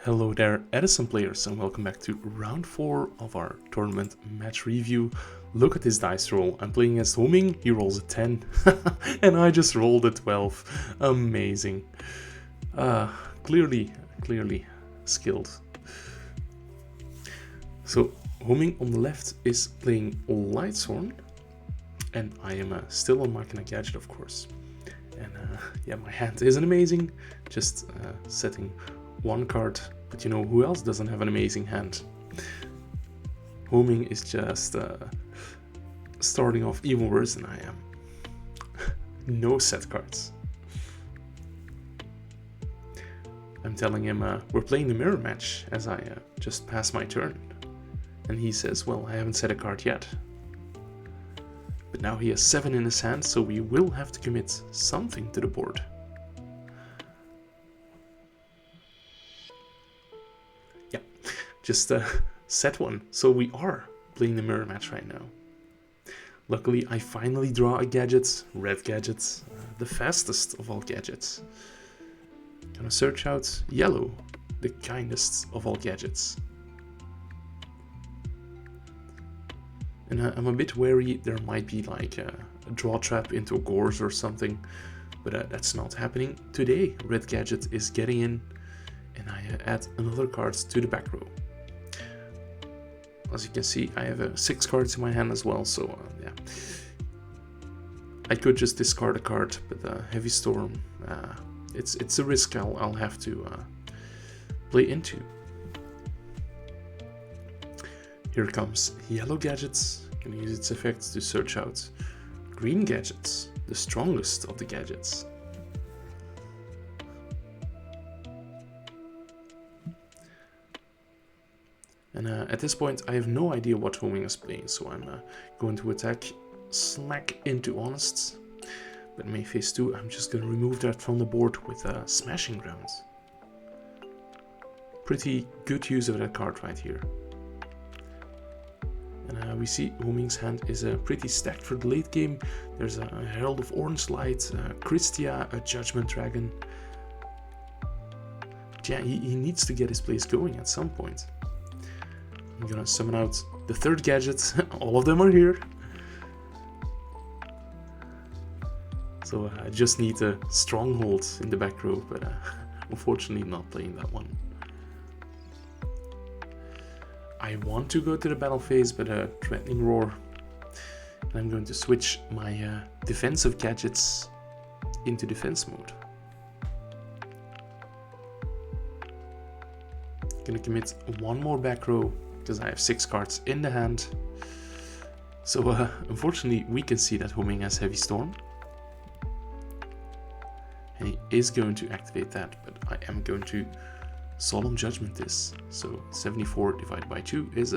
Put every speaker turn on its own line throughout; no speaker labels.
Hello there, Edison players, and welcome back to round 4 of our tournament match review. Look at this dice roll. I'm playing against Ho-Ming, he rolls a 10, and I just rolled a 12. Amazing. Clearly skilled. So, Ho-Ming on the left is playing Lightsworn, and I am still on Machina Gadget, of course. And yeah, my hand isn't amazing, just setting one card, but you know who else doesn't have an amazing hand? Ho-Ming is just starting off even worse than I am. No set cards. I'm telling him we're playing the mirror match as I just passed my turn. And he says, well, I haven't set a card yet. But now he has 7 in his hand, so we will have to commit something to the board. Just set one, so we are playing the mirror match right now. Luckily, I finally draw a gadget, red gadget, the fastest of all gadgets. Gonna search out yellow, the kindest of all gadgets. And I'm a bit wary, there might be like a draw trap into a gorse or something, but that's not happening. Today, red gadget is getting in, and I add another card to the back row. As you can see, I have 6 cards in my hand as well, so yeah. I could just discard a card, but Heavy Storm, it's a risk I'll have to play into. Here comes Yellow Gadgets. Gonna use its effects to search out Green Gadgets, the strongest of the gadgets. And at this point, I have no idea what Ho-Ming is playing, so I'm going to attack Slack into Honest. But in phase 2, I'm just going to remove that from the board with Smashing Grounds. Pretty good use of that card right here. And we see Ho-Ming's hand is pretty stacked for the late game. There's a Herald of Orange Light, Christia, a Judgment Dragon. Yeah, he needs to get his plays going at some point. I'm gonna summon out the third gadget. All of them are here. So I just need a Stronghold in the back row, but unfortunately not playing that one. I want to go to the battle phase, but Threatening Roar. And I'm going to switch my defensive gadgets into defense mode. Gonna commit one more back row, because I have 6 cards in the hand. So unfortunately we can see that Ho-Ming has Heavy Storm. And he is going to activate that, but I am going to Solemn Judgment this. So 74 divided by 2 is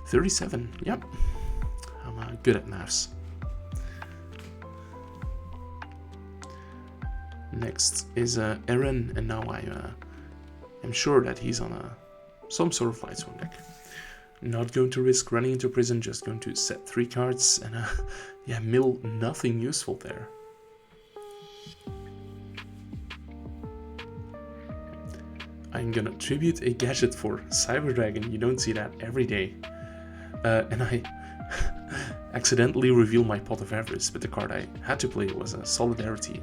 37. Yep, I'm good at maths. Next is Eren, and now I'm sure that he's on some sort of Lightsworn deck. Not going to risk running into prison, just going to set 3 cards and yeah, mill nothing useful there. I'm gonna tribute a gadget for Cyber Dragon. You don't see that every day. And I accidentally reveal my Pot of Avarice, but the card I had to play was a Solidarity.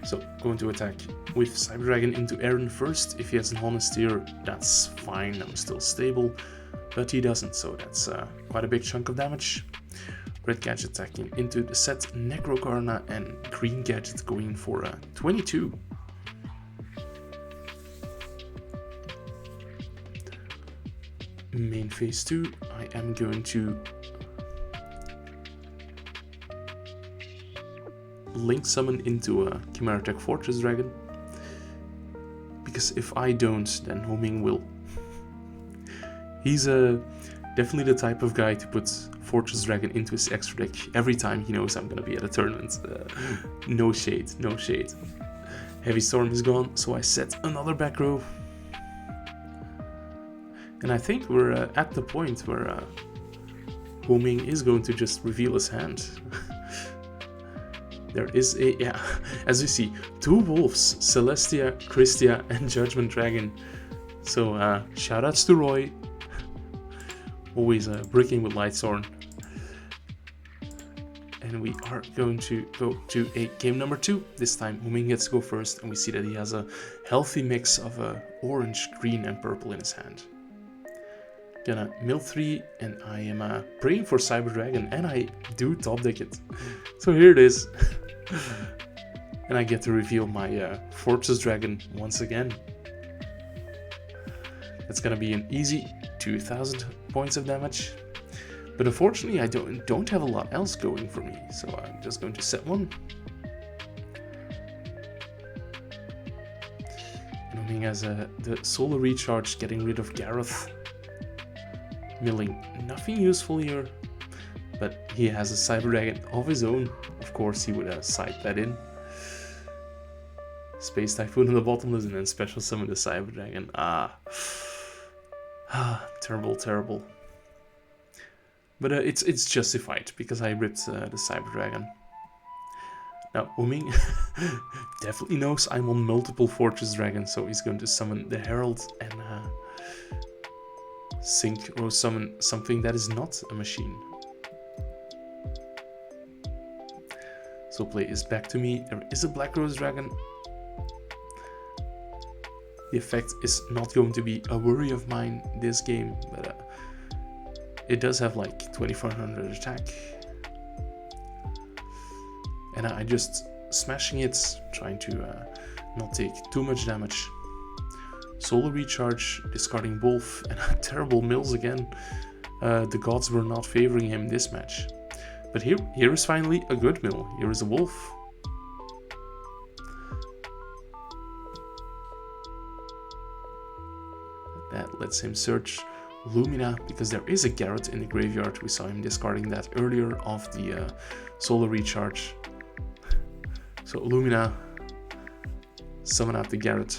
So, going to attack with Cyber Dragon into Eren first. If he has an Honest here, that's fine, I'm still stable. But he doesn't, so that's quite a big chunk of damage. Red Gadget attacking into the set Necrocarna, and Green Gadget going for 22. Main phase 2, I am going to Link Summon into a Chimera Tech Fortress Dragon, because if I don't, then Ho-Ming will. He's definitely the type of guy to put Fortress Dragon into his extra deck every time he knows I'm gonna be at a tournament. No shade, no shade. Heavy Storm is gone, so I set another back row. And I think we're at the point where Ho-Ming is going to just reveal his hand. there is a, yeah, as you see, 2 wolves, Celestia, Christia, and Judgment Dragon. So shoutouts to Roy, always bricking with Lightsworn. And we are going to go to a game number 2. This time Ho-Ming gets to go first, and we see that he has a healthy mix of orange, green, and purple in his hand. Gonna mill 3, and I am praying for Cyber Dragon, and I do top deck it. So here it is. And I get to reveal my Fortress Dragon once again. It's gonna be an easy 2000 points of damage. But unfortunately, I don't have a lot else going for me, so I'm just going to set 1. And Ho-Ming has the Solar Recharge, getting rid of Gareth. Milling nothing useful here, but he has a Cyber Dragon of his own. Of course, he would side that in. Space Typhoon in the Bottomless, and then special summon the Cyber Dragon. Terrible, terrible. But it's justified, because I ripped the Cyber Dragon. Now, Ho-Ming definitely knows I'm on multiple Fortress Dragons, so he's going to summon the Herald and synchro summon something that is not a machine. So play is back to me. There is a Black Rose Dragon. The effect is not going to be a worry of mine this game, but it does have like 2400 attack. And I just smashing it, trying to not take too much damage. Solar Recharge, discarding both, and terrible mills again. The gods were not favoring him this match. But here is finally a good mill. Here is a wolf. That lets him search Lumina, because there is a Garrett in the graveyard. We saw him discarding that earlier of the Solar Recharge. So Lumina, summon out the Garrett.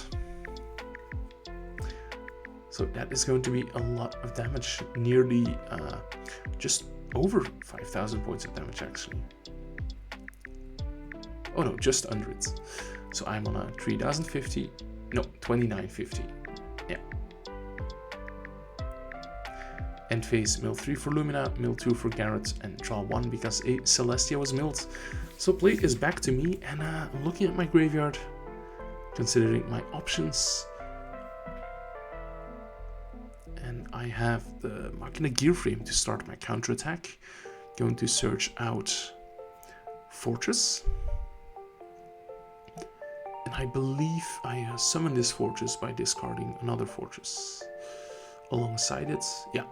So that is going to be a lot of damage, nearly just over 5000 points of damage actually. Oh no, just under it. So I'm on a 3050, no, 2950, yeah. End phase, mill 3 for Lumina, mill 2 for Garrett, and draw 1 because a Celestia was milled. So play is back to me, and I'm looking at my graveyard, considering my options. And I have the Machina gear frame to start my counterattack. Going to search out Fortress. And I believe I summon this Fortress by discarding another Fortress alongside it. Yeah.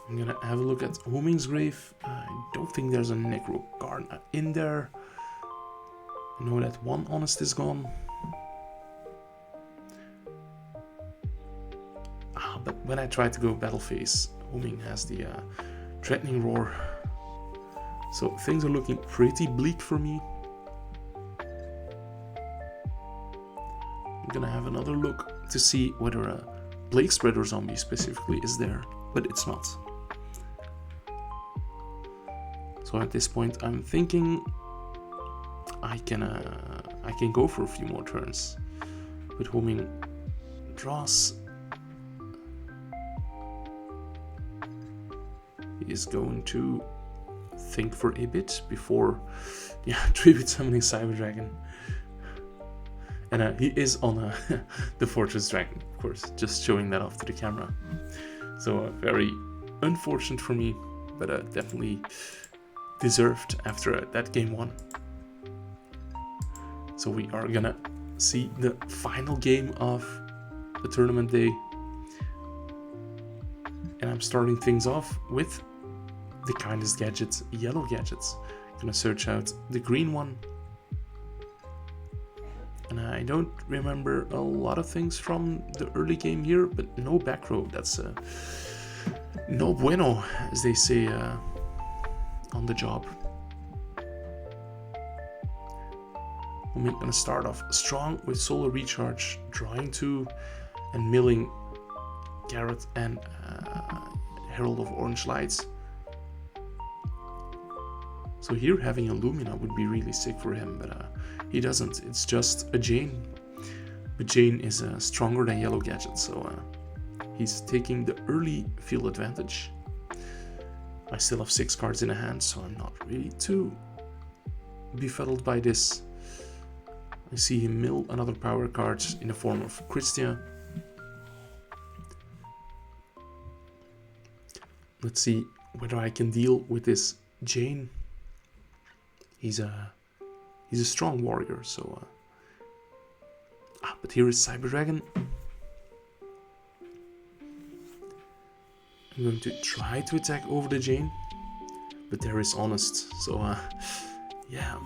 I'm gonna have a look at Ho-Ming's grave. I don't think there's a Necrocarna in there. I know that one Honest is gone. But when I try to go battle phase, Ho-Ming has the Threatening Roar. So things are looking pretty bleak for me. I'm gonna have another look to see whether a Plague Spreader zombie specifically is there, but it's not. So at this point I'm thinking I can go for a few more turns. But Ho-Ming draws. He is going to think for a bit before tribute summoning Cyber Dragon. And he is on the Fortress Dragon, of course, just showing that off to the camera. So very unfortunate for me, but definitely deserved after that game 1. So we are gonna see the final game of the tournament day. And I'm starting things off with the kindest gadget, yellow gadgets. Gonna search out the green one. And I don't remember a lot of things from the early game here, but no back row. That's no bueno, as they say on the job. I'm gonna start off strong with Solar Recharge, drawing 2 and milling Garrett and Herald of Orange Lights. So here having a Lumina would be really sick for him, but he doesn't. It's just a Jane. But Jane is stronger than Yellow Gadget, so he's taking the early field advantage. I still have 6 cards in the hand, so I'm not really too befuddled by this. I see him mill another power card in the form of Christia. Let's see whether I can deal with this Jane. He's a strong warrior, so but here is Cyber Dragon. I'm going to try to attack over the Jane, but there is Honest, so yeah,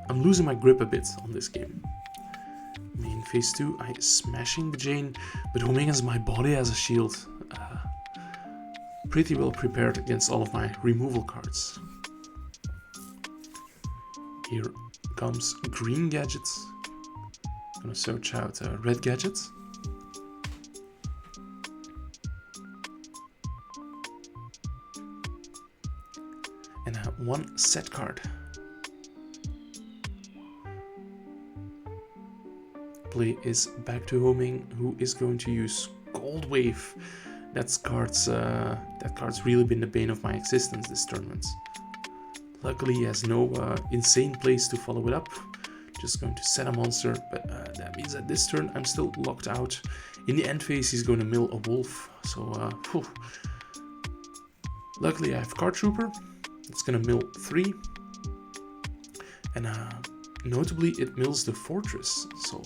I'm losing my grip a bit on this game. In phase 2, I'm smashing the Jane, but Ho-Ming has my body as a shield. Pretty well prepared against all of my removal cards. Here comes Green Gadget. I'm gonna search out Red Gadget. And one set card. Play is back to Ho-Ming, who is going to use Gold Wave. That card's really been the bane of my existence this tournament. Luckily he has no insane plays to follow it up. Just going to set a monster, but that means that this turn I'm still locked out. In the end phase he's going to mill a wolf, so luckily I have Card Trooper. It's going to mill 3. And notably it mills the Fortress, so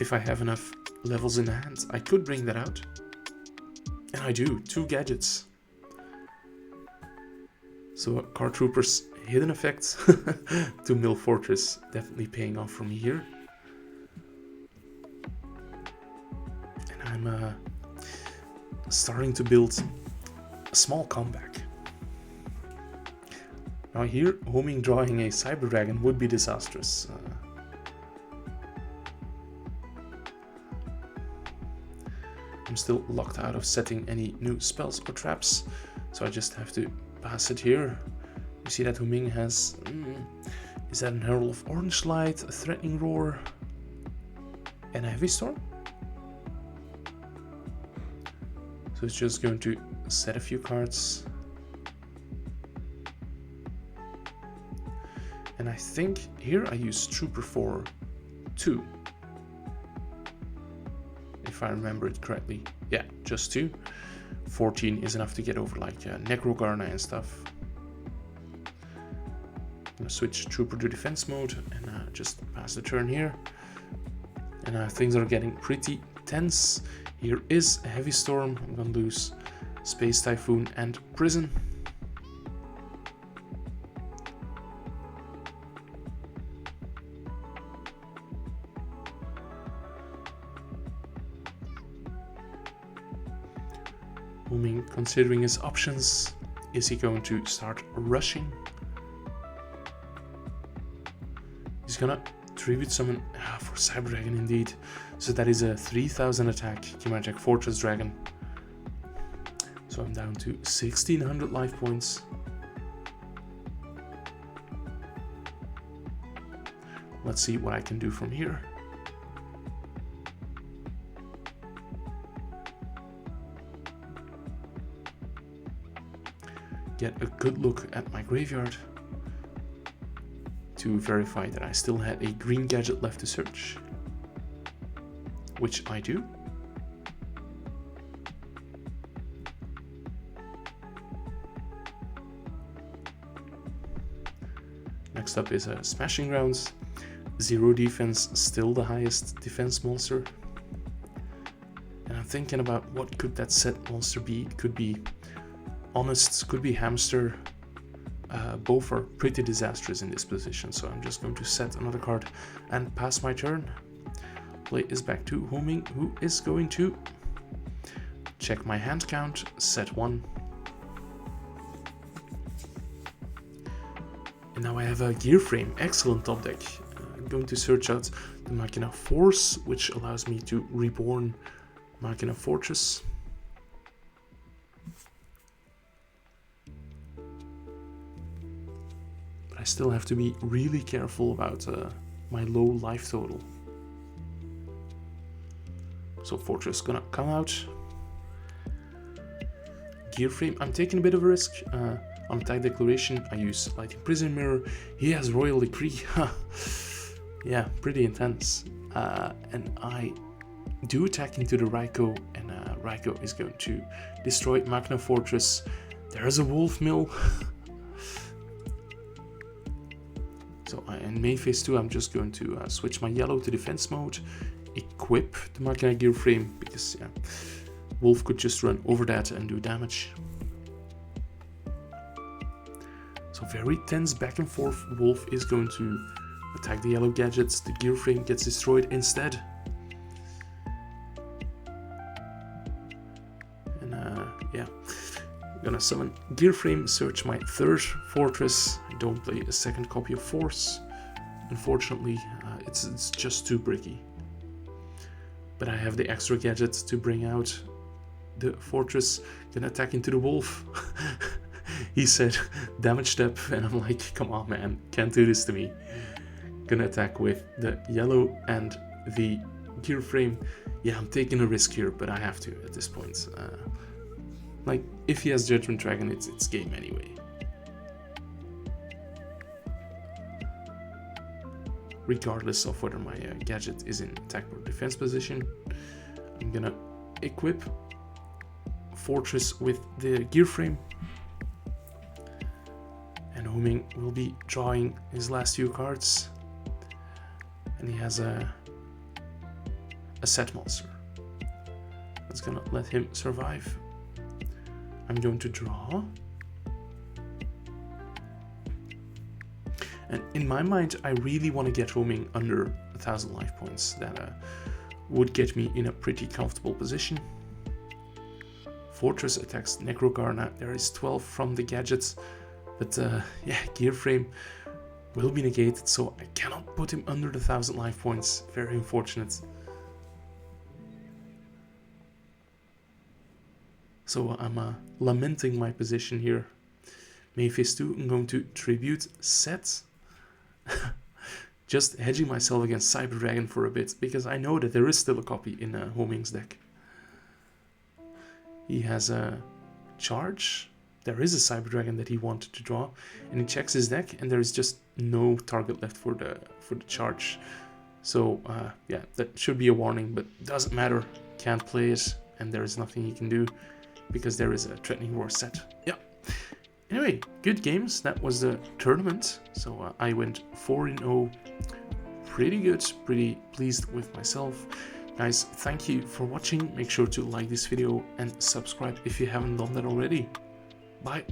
if I have enough levels in hand I could bring that out. And I do, 2 gadgets. So Card Trooper's hidden effect to mill Fortress definitely paying off for me here. And I'm starting to build a small comeback. Now here, Ho-Ming drawing a Cyber Dragon would be disastrous. I'm still locked out of setting any new spells or traps, so I just have to pass it here. You see that Ho-Ming has... is that an Herald of Orange Light, a Threatening Roar, and a Heavy Storm? So it's just going to set a few cards. And I think here I use Trooper for 2. If I remember it correctly. Yeah, just 2. 14 is enough to get over like Necrogarna and stuff. I'm gonna switch Trooper to defense mode and just pass the turn here. And things are getting pretty tense. Here is a Heavy Storm. I'm gonna lose Space Typhoon and Prison. Ho-Ming considering his options. Is he going to start rushing? He's gonna tribute summon for Cyber Dragon indeed. So that is a 3000 attack Chimeric Fortress Dragon. So I'm down to 1600 life points. Let's see what I can do from here. Get a good look at my graveyard to verify that I still had a green gadget left to search, which I do. Next up is a Smashing Grounds. 0 defense, still the highest defense monster. And I'm thinking about what could that set monster be. It could be Honest, could be Hamster. Both are pretty disastrous in this position, so I'm just going to set another card and pass my turn. Play is back to Ho-Ming, who is going to check my hand count, set 1. And now I have a Gear Frame, excellent top deck. I'm going to search out the Machina Force, which allows me to reborn Machina Fortress. I still have to be really careful about my low life total. So Fortress gonna come out. Gear Frame, I'm taking a bit of a risk. On attack declaration, I use Lighting Prison Mirror. He has Royal Decree. Yeah, pretty intense. And I do attack into the Raiko, and Raiko is going to destroy Machina Fortress. There is a Wolf Mill. So in main phase 2, I'm just going to switch my yellow to defense mode, equip the Machina Gear Frame, because yeah, Wolf could just run over that and do damage. So very tense back and forth. Wolf is going to attack the yellow gadgets. The gear frame gets destroyed instead. And yeah, I'm gonna summon gear frame, search my third fortress. I don't play a second copy of Force. Unfortunately, it's just too bricky. But I have the extra gadgets to bring out the fortress. Gonna attack into the wolf. He said damage step, and I'm like, come on man, can't do this to me. Gonna attack with the yellow and the gear frame. Yeah, I'm taking a risk here, but I have to at this point. Like, if he has Judgment Dragon, it's game anyway. Regardless of whether my gadget is in attack or defense position, I'm gonna equip Fortress with the gear frame. And Ho-Ming will be drawing his last few cards. And he has a set monster. That's gonna let him survive. I'm going to draw. And in my mind, I really want to get Ho-Ming under 1,000 life points. That would get me in a pretty comfortable position. Fortress attacks Necrogarna. There is 12 from the gadgets. But yeah, gear frame will be negated, so I cannot put him under the 1,000 life points. Very unfortunate. So I'm lamenting my position here. Main phase 2, I'm going to tribute Set. Just hedging myself against Cyber Dragon for a bit, because I know that there is still a copy in Ho-Ming's deck. He has a charge. There is a Cyber Dragon that he wanted to draw, and he checks his deck, and there is just no target left for the charge. So yeah, that should be a warning, but doesn't matter. Can't play it, and there is nothing he can do because there is a Threatening Roar set. Yeah. Anyway, good games. That was the tournament. So I went 4-0. Pretty good. Pretty pleased with myself. Guys, thank you for watching. Make sure to like this video and subscribe if you haven't done that already. Bye.